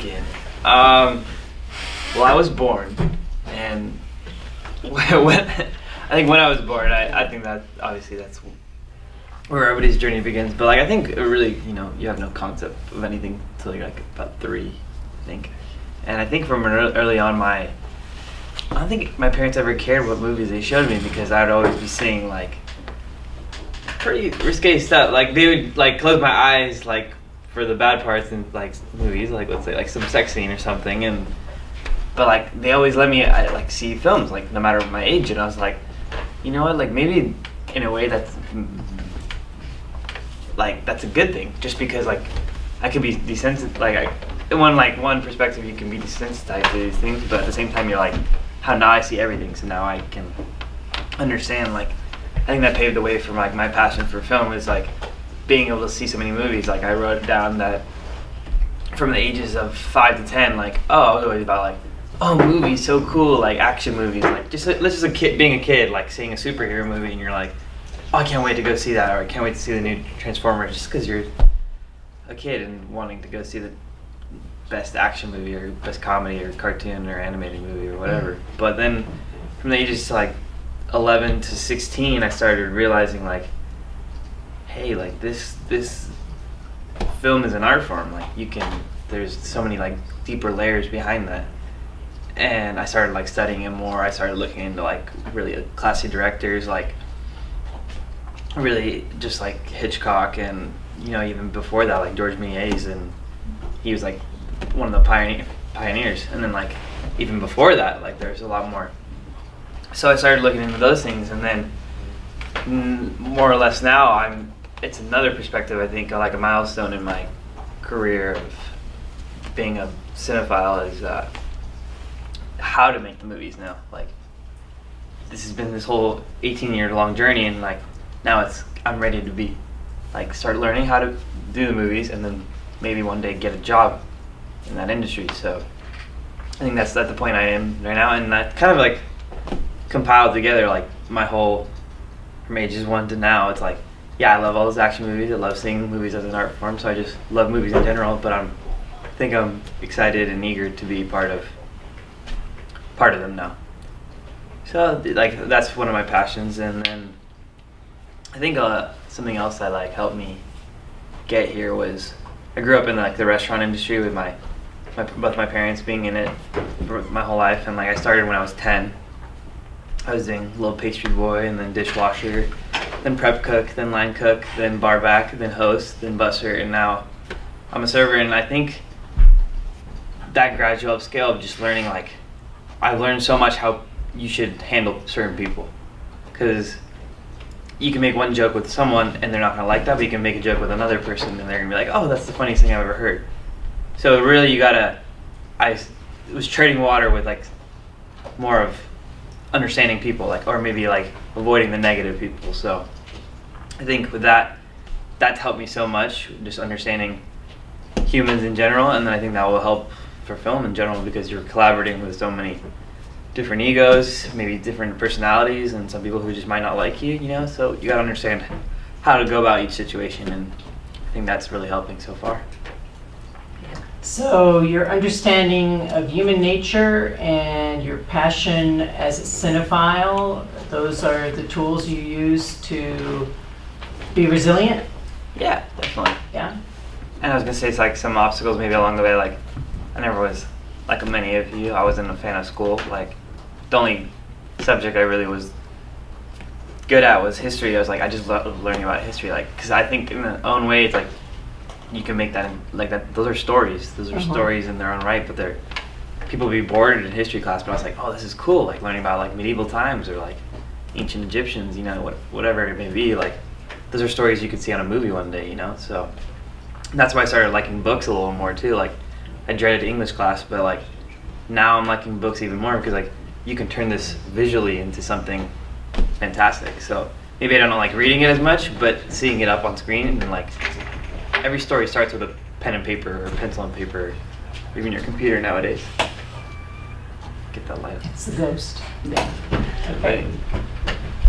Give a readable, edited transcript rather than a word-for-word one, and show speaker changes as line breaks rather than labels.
kid. Well, I was born, and I think when I was born, I think that obviously that's where everybody's journey begins. But like I think it really, you have no concept of anything until you're like about 3, I think. And I think from early on, I don't think my parents ever cared what movies they showed me because I would always be seeing like pretty risque stuff. Like they would like close my eyes like for the bad parts in like movies, like let's say like some sex scene or something, but like they always let me like see films like no matter my age, and I was like, you know what, like maybe in a way that's a good thing, just because like I could be desensitized, like one perspective you can be desensitized to these things, but at the same time you're like, how now I see everything, so now I can understand. Like I think that paved the way for like my passion for film is like being able to see so many movies. Like I wrote down that from the ages of 5 to 10, like I was always about like, oh, movies so cool, like action movies, like being a kid, like seeing a superhero movie and you're like, oh, I can't wait to go see that, or I can't wait to see the new Transformers, just because you're a kid and wanting to go see the best action movie or best comedy or cartoon or animated movie or whatever. But then from the ages to like 11 to 16, I started realizing like, hey, like this film is an art form. Like there's so many like deeper layers behind that. And I started like studying it more. I started looking into like really classy directors, like really just like Hitchcock, and even before that like George Méliès, and he was like one of the pioneers. And then like even before that, like there's a lot more. So I started looking into those things, and then more or less now it's another perspective. I think like a milestone in my career of being a cinephile is how to make the movies now. Like this has been this whole 18-year long journey, and like now I'm ready to be like start learning how to do the movies, and then maybe one day get a job in that industry. So I think that's at the point I am right now, and that kind of like compiled together like my whole from ages 1 to now. It's like, yeah, I love all those action movies. I love seeing movies as an art form, so I just love movies in general. But I think I'm excited and eager to be part of them now. So like that's one of my passions. And then I think something else that like helped me get here was I grew up in like the restaurant industry with both my parents being in it for my whole life, and like I started when I was 10. I was doing little pastry boy, and then dishwasher, then prep cook, then line cook, then bar back, then host, then busser, and now I'm a server. And I think that gradual upscale of just learning, like I've learned so much how you should handle certain people, because you can make one joke with someone and they're not gonna like that, but you can make a joke with another person and they're gonna be like, oh, that's the funniest thing I've ever heard. So really I was trading water with like more of understanding people, like, or maybe like avoiding the negative people. So I think with that's helped me so much, just understanding humans in general, and then I think that will help for film in general, because you're collaborating with so many different egos, maybe different personalities, and some people who just might not like you, so you gotta understand how to go about each situation, and I think that's really helping so far.
So your understanding of human nature and your passion as a cinephile, those are the tools you use to be resilient?
Yeah, definitely.
Yeah.
And I was gonna say, it's like some obstacles maybe along the way, like I never was, like many of you, I wasn't a fan of school. Like the only subject I really was good at was history. I was like, I just love learning about history, like, because I think in its own way it's like you can make that like that. Those are stories. Those are stories in their own right, but people would be bored in history class. But I was like, oh, this is cool. Like learning about like medieval times or like ancient Egyptians. Whatever it may be. Like those are stories you could see on a movie one day. So that's why I started liking books a little more too. Like I dreaded English class, but like now I'm liking books even more, because like you can turn this visually into something fantastic. So maybe I don't like reading it as much, but seeing it up on screen, and like every story starts with a pen and paper or pencil and paper, or even your computer nowadays. Get that light.
It's the ghost.
Yeah.
Okay.